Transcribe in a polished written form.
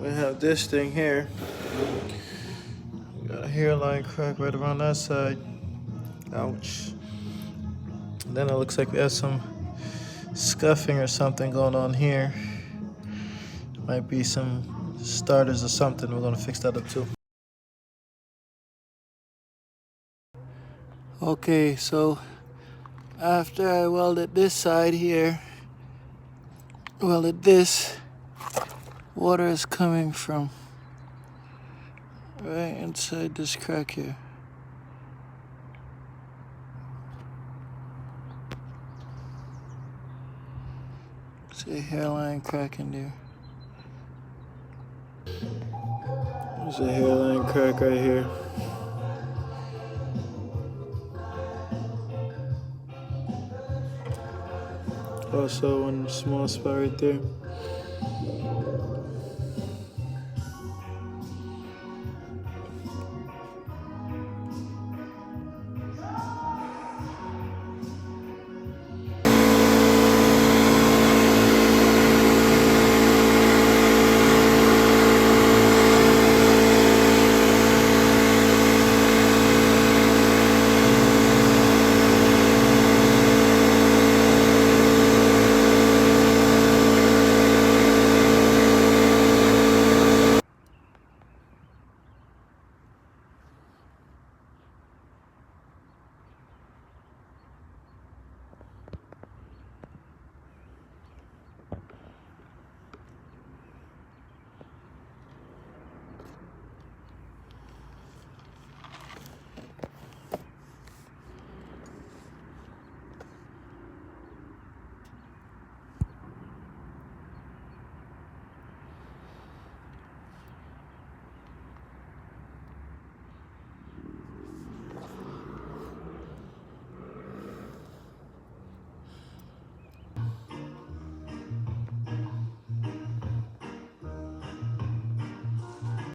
we have this thing here. Got a hairline crack right around that side. Ouch. Then it looks like we have some scuffing or something going on here. Might be some starters or something. We're gonna fix that up too. Okay, so after I welded this side here, welded this, water is coming from right inside this crack here. See a hairline crack in there. There's a hairline crack right here. Also one small spot right there.